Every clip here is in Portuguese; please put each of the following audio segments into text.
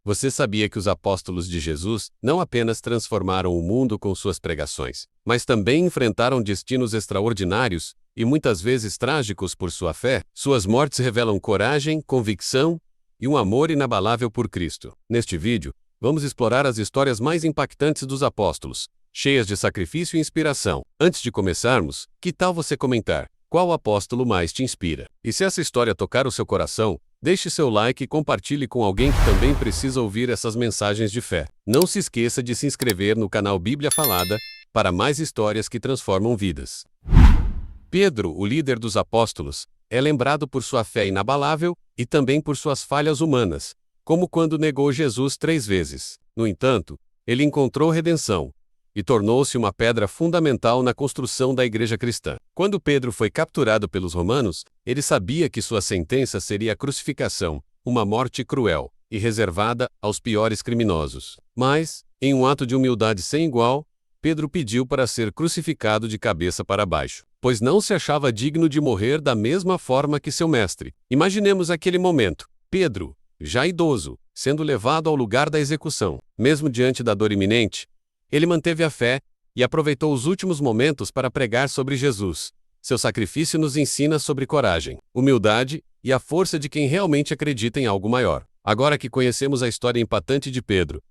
Você sabia que os apóstolos de Jesus não apenas transformaram o mundo com suas pregações, mas também enfrentaram destinos extraordinários e muitas vezes trágicos por sua fé? Suas mortes revelam coragem, convicção e um amor inabalável por Cristo. Neste vídeo, vamos explorar as histórias mais impactantes dos apóstolos, cheias de sacrifício e inspiração. Antes de começarmos, que tal você comentar qual apóstolo mais te inspira? E se essa história tocar o seu coração, deixe seu like e compartilhe com alguém que também precisa ouvir essas mensagens de fé. Não se esqueça de se inscrever no canal Bíblia Falada para mais histórias que transformam vidas. Pedro, o líder dos apóstolos, é lembrado por sua fé inabalável e também por suas falhas humanas, como quando negou Jesus 3 vezes. No entanto, ele encontrou redenção e tornou-se uma pedra fundamental na construção da igreja cristã. Quando Pedro foi capturado pelos romanos, ele sabia que sua sentença seria a crucificação, uma morte cruel e reservada aos piores criminosos. Mas, em um ato de humildade sem igual, Pedro pediu para ser crucificado de cabeça para baixo, pois não se achava digno de morrer da mesma forma que seu mestre. Imaginemos aquele momento: Pedro, já idoso, sendo levado ao lugar da execução. Mesmo diante da dor iminente, ele manteve a fé e aproveitou os últimos momentos para pregar sobre Jesus. Seu sacrifício nos ensina sobre coragem, humildade e a força de quem realmente acredita em algo maior. Agora que conhecemos a história impactante de Pedro,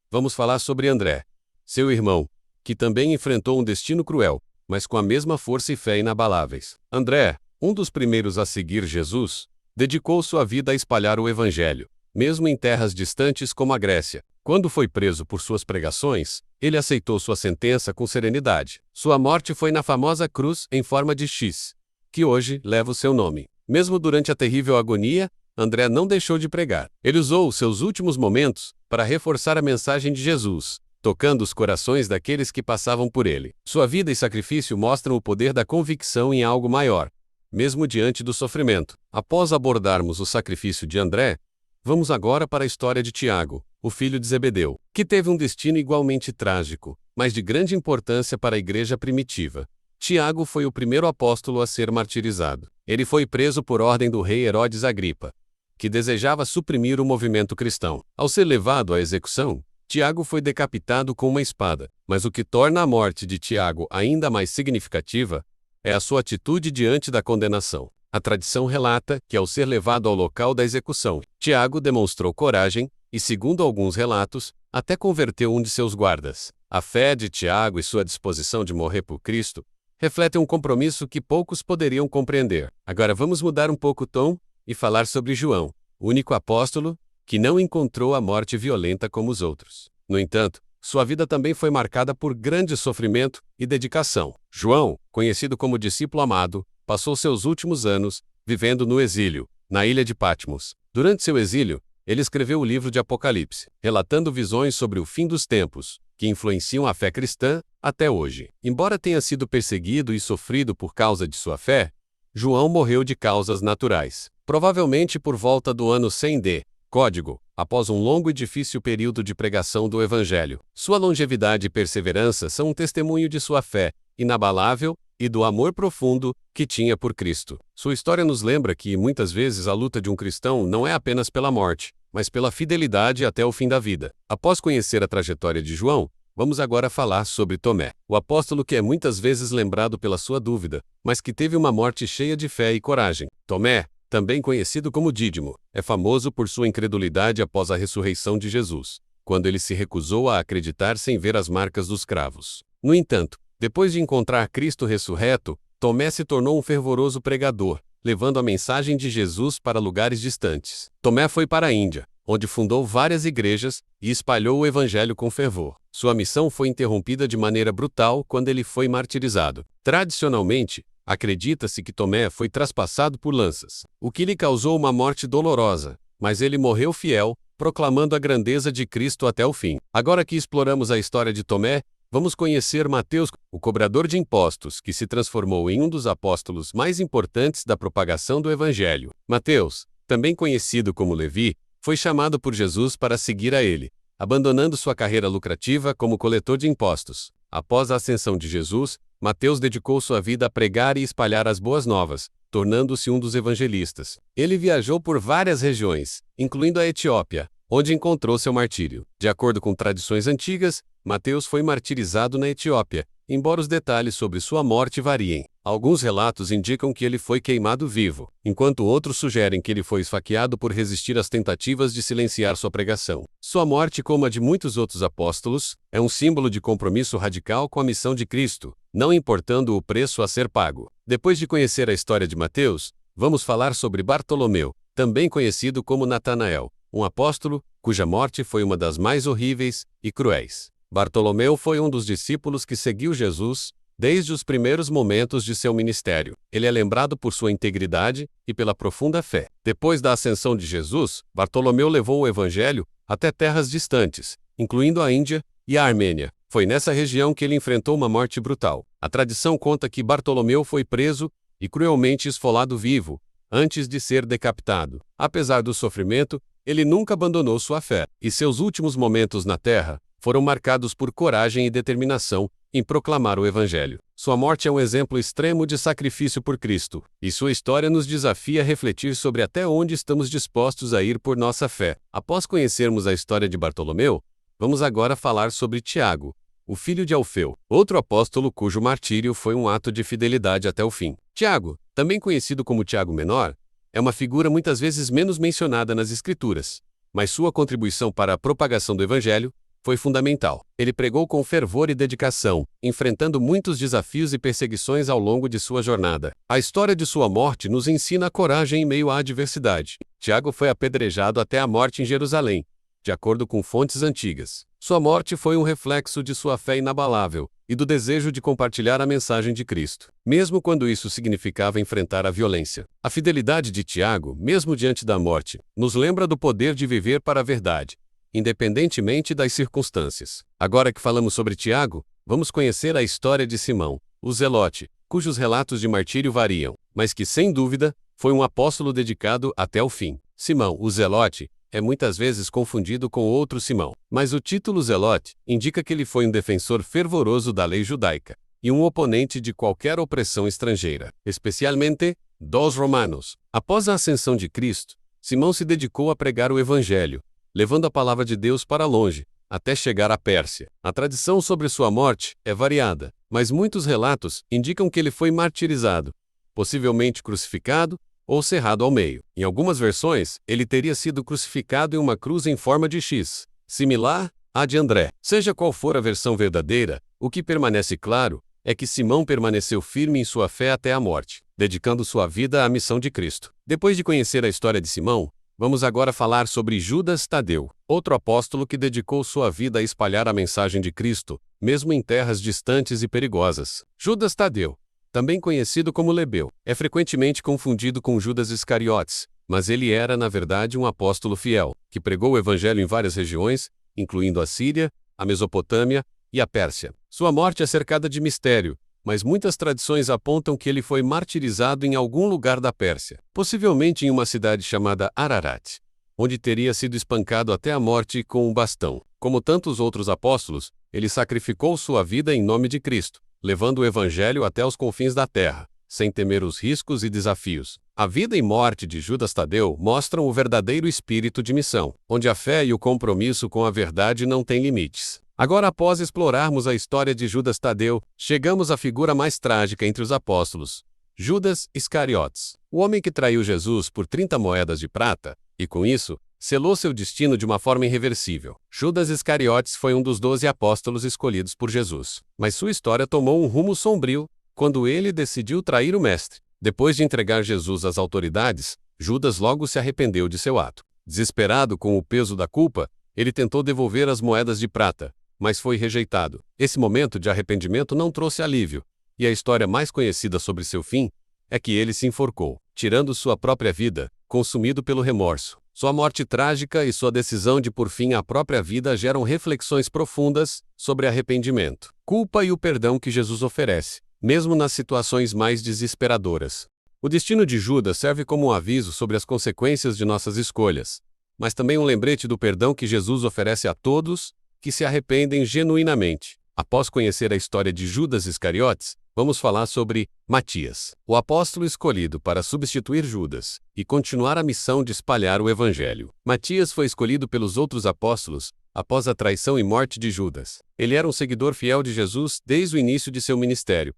vamos falar sobre André, seu irmão, que também enfrentou um destino cruel, mas com a mesma força e fé inabaláveis. André, um dos primeiros a seguir Jesus, dedicou sua vida a espalhar o Evangelho, mesmo em terras distantes como a Grécia. Quando foi preso por suas pregações, ele aceitou sua sentença com serenidade. Sua morte foi na famosa cruz em forma de X, que hoje leva o seu nome. Mesmo durante a terrível agonia, André não deixou de pregar. Ele usou os seus últimos momentos para reforçar a mensagem de Jesus, tocando os corações daqueles que passavam por ele. Sua vida e sacrifício mostram o poder da convicção em algo maior, mesmo diante do sofrimento. Após abordarmos o sacrifício de André, vamos agora para a história de Tiago, o filho de Zebedeu, que teve um destino igualmente trágico, mas de grande importância para a igreja primitiva. Tiago foi o primeiro apóstolo a ser martirizado. Ele foi preso por ordem do rei Herodes Agripa, que desejava suprimir o movimento cristão. Ao ser levado à execução, Tiago foi decapitado com uma espada. Mas o que torna a morte de Tiago ainda mais significativa é a sua atitude diante da condenação. A tradição relata que, ao ser levado ao local da execução, Tiago demonstrou coragem e, segundo alguns relatos, até converteu um de seus guardas. A fé de Tiago e sua disposição de morrer por Cristo refletem um compromisso que poucos poderiam compreender. Agora vamos mudar um pouco o tom e falar sobre João, o único apóstolo que não encontrou a morte violenta como os outros. No entanto, sua vida também foi marcada por grande sofrimento e dedicação. João, conhecido como discípulo amado, passou seus últimos anos vivendo no exílio, na ilha de Patmos. Durante seu exílio, ele escreveu o livro de Apocalipse, relatando visões sobre o fim dos tempos, que influenciam a fé cristã até hoje. Embora tenha sido perseguido e sofrido por causa de sua fé, João morreu de causas naturais, provavelmente por volta do ano 100 d. Código, após um longo e difícil período de pregação do Evangelho. Sua longevidade e perseverança são um testemunho de sua fé inabalável e do amor profundo que tinha por Cristo. Sua história nos lembra que, muitas vezes, a luta de um cristão não é apenas pela morte, mas pela fidelidade até o fim da vida. Após conhecer a trajetória de João, vamos agora falar sobre Tomé, o apóstolo que é muitas vezes lembrado pela sua dúvida, mas que teve uma morte cheia de fé e coragem. Tomé, também conhecido como Dídimo, é famoso por sua incredulidade após a ressurreição de Jesus, quando ele se recusou a acreditar sem ver as marcas dos cravos. No entanto, depois de encontrar Cristo ressurreto, Tomé se tornou um fervoroso pregador, levando a mensagem de Jesus para lugares distantes. Tomé foi para a Índia, onde fundou várias igrejas e espalhou o evangelho com fervor. Sua missão foi interrompida de maneira brutal quando ele foi martirizado. Tradicionalmente, acredita-se que Tomé foi traspassado por lanças, o que lhe causou uma morte dolorosa, mas ele morreu fiel, proclamando a grandeza de Cristo até o fim. Agora que exploramos a história de Tomé, vamos conhecer Mateus, o cobrador de impostos, que se transformou em um dos apóstolos mais importantes da propagação do Evangelho. Mateus, também conhecido como Levi, foi chamado por Jesus para seguir a ele, abandonando sua carreira lucrativa como coletor de impostos. Após a ascensão de Jesus, Mateus dedicou sua vida a pregar e espalhar as boas novas, tornando-se um dos evangelistas. Ele viajou por várias regiões, incluindo a Etiópia, onde encontrou seu martírio. De acordo com tradições antigas, Mateus foi martirizado na Etiópia, embora os detalhes sobre sua morte variem. Alguns relatos indicam que ele foi queimado vivo, enquanto outros sugerem que ele foi esfaqueado por resistir às tentativas de silenciar sua pregação. Sua morte, como a de muitos outros apóstolos, é um símbolo de compromisso radical com a missão de Cristo, não importando o preço a ser pago. Depois de conhecer a história de Mateus, vamos falar sobre Bartolomeu, também conhecido como Natanael, um apóstolo cuja morte foi uma das mais horríveis e cruéis. Bartolomeu foi um dos discípulos que seguiu Jesus desde os primeiros momentos de seu ministério. Ele é lembrado por sua integridade e pela profunda fé. Depois da ascensão de Jesus, Bartolomeu levou o evangelho até terras distantes, incluindo a Índia e a Armênia. Foi nessa região que ele enfrentou uma morte brutal. A tradição conta que Bartolomeu foi preso e cruelmente esfolado vivo, antes de ser decapitado. Apesar do sofrimento, ele nunca abandonou sua fé, e seus últimos momentos na terra foram marcados por coragem e determinação em proclamar o Evangelho. Sua morte é um exemplo extremo de sacrifício por Cristo, e sua história nos desafia a refletir sobre até onde estamos dispostos a ir por nossa fé. Após conhecermos a história de Bartolomeu, vamos agora falar sobre Tiago, o filho de Alfeu, outro apóstolo cujo martírio foi um ato de fidelidade até o fim. Tiago, também conhecido como Tiago Menor, é uma figura muitas vezes menos mencionada nas Escrituras, mas sua contribuição para a propagação do Evangelho foi fundamental. Ele pregou com fervor e dedicação, enfrentando muitos desafios e perseguições ao longo de sua jornada. A história de sua morte nos ensina a coragem em meio à adversidade. Tiago foi apedrejado até a morte em Jerusalém, de acordo com fontes antigas. Sua morte foi um reflexo de sua fé inabalável e do desejo de compartilhar a mensagem de Cristo, mesmo quando isso significava enfrentar a violência. A fidelidade de Tiago, mesmo diante da morte, nos lembra do poder de viver para a verdade, independentemente das circunstâncias. Agora que falamos sobre Tiago, vamos conhecer a história de Simão, o Zelote, cujos relatos de martírio variam, mas que, sem dúvida, foi um apóstolo dedicado até o fim. Simão, o Zelote, é muitas vezes confundido com outro Simão, mas o título Zelote indica que ele foi um defensor fervoroso da lei judaica e um oponente de qualquer opressão estrangeira, especialmente dos romanos. Após a ascensão de Cristo, Simão se dedicou a pregar o Evangelho, levando a palavra de Deus para longe, até chegar à Pérsia. A tradição sobre sua morte é variada, mas muitos relatos indicam que ele foi martirizado, possivelmente crucificado ou cerrado ao meio. Em algumas versões, ele teria sido crucificado em uma cruz em forma de X, similar à de André. Seja qual for a versão verdadeira, o que permanece claro é que Simão permaneceu firme em sua fé até a morte, dedicando sua vida à missão de Cristo. Depois de conhecer a história de Simão, vamos agora falar sobre Judas Tadeu, outro apóstolo que dedicou sua vida a espalhar a mensagem de Cristo, mesmo em terras distantes e perigosas. Judas Tadeu, também conhecido como Lebeu, é frequentemente confundido com Judas Iscariotes, mas ele era, na verdade, um apóstolo fiel, que pregou o evangelho em várias regiões, incluindo a Síria, a Mesopotâmia e a Pérsia. Sua morte é cercada de mistério, mas muitas tradições apontam que ele foi martirizado em algum lugar da Pérsia, possivelmente em uma cidade chamada Ararat, onde teria sido espancado até a morte com um bastão. Como tantos outros apóstolos, ele sacrificou sua vida em nome de Cristo, levando o evangelho até os confins da terra, sem temer os riscos e desafios. A vida e morte de Judas Tadeu mostram o verdadeiro espírito de missão, onde a fé e o compromisso com a verdade não têm limites. Agora, após explorarmos a história de Judas Tadeu, chegamos à figura mais trágica entre os apóstolos, Judas Iscariotes, o homem que traiu Jesus por 30 moedas de prata, e com isso, selou seu destino de uma forma irreversível. Judas Iscariotes foi um dos 12 apóstolos escolhidos por Jesus, mas sua história tomou um rumo sombrio quando ele decidiu trair o mestre. Depois de entregar Jesus às autoridades, Judas logo se arrependeu de seu ato. Desesperado com o peso da culpa, ele tentou devolver as moedas de prata, mas foi rejeitado. Esse momento de arrependimento não trouxe alívio, e a história mais conhecida sobre seu fim é que ele se enforcou, tirando sua própria vida, consumido pelo remorso. Sua morte trágica e sua decisão de por fim à própria vida geram reflexões profundas sobre arrependimento, culpa e o perdão que Jesus oferece, mesmo nas situações mais desesperadoras. O destino de Judas serve como um aviso sobre as consequências de nossas escolhas, mas também um lembrete do perdão que Jesus oferece a todos que se arrependem genuinamente. Após conhecer a história de Judas Iscariotes, vamos falar sobre Matias, o apóstolo escolhido para substituir Judas e continuar a missão de espalhar o evangelho. Matias foi escolhido pelos outros apóstolos após a traição e morte de Judas. Ele era um seguidor fiel de Jesus desde o início de seu ministério,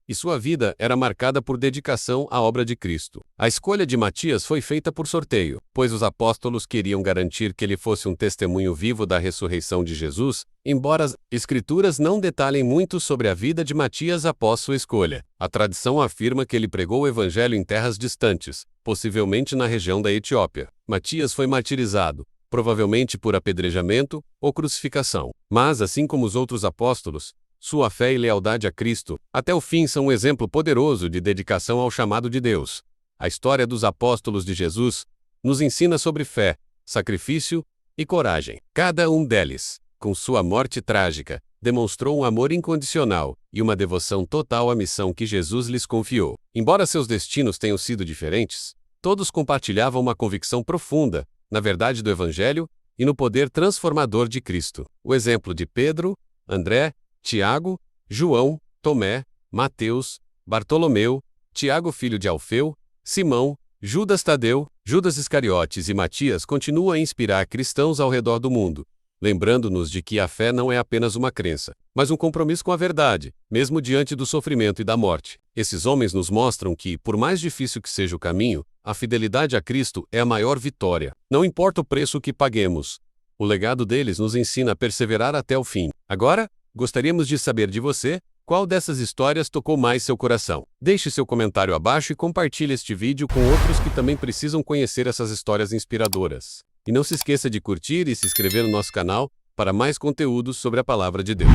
e sua vida era marcada por dedicação à obra de Cristo. A escolha de Matias foi feita por sorteio, pois os apóstolos queriam garantir que ele fosse um testemunho vivo da ressurreição de Jesus, embora as Escrituras não detalhem muito sobre a vida de Matias após sua escolha. A tradição afirma que ele pregou o evangelho em terras distantes, possivelmente na região da Etiópia. Matias foi martirizado, provavelmente por apedrejamento ou crucificação. Mas, assim como os outros apóstolos, sua fé e lealdade a Cristo, até o fim, são um exemplo poderoso de dedicação ao chamado de Deus. A história dos apóstolos de Jesus nos ensina sobre fé, sacrifício e coragem. Cada um deles, com sua morte trágica, demonstrou um amor incondicional e uma devoção total à missão que Jesus lhes confiou. Embora seus destinos tenham sido diferentes, todos compartilhavam uma convicção profunda na verdade do Evangelho e no poder transformador de Cristo. O exemplo de Pedro, André, Tiago, João, Tomé, Mateus, Bartolomeu, Tiago filho de Alfeu, Simão, Judas Tadeu, Judas Iscariotes e Matias continua a inspirar cristãos ao redor do mundo, lembrando-nos de que a fé não é apenas uma crença, mas um compromisso com a verdade, mesmo diante do sofrimento e da morte. Esses homens nos mostram que, por mais difícil que seja o caminho, a fidelidade a Cristo é a maior vitória. Não importa o preço que paguemos. O legado deles nos ensina a perseverar até o fim. Agora, gostaríamos de saber de você, qual dessas histórias tocou mais seu coração? Deixe seu comentário abaixo e compartilhe este vídeo com outros que também precisam conhecer essas histórias inspiradoras. E não se esqueça de curtir e se inscrever no nosso canal para mais conteúdos sobre a Palavra de Deus.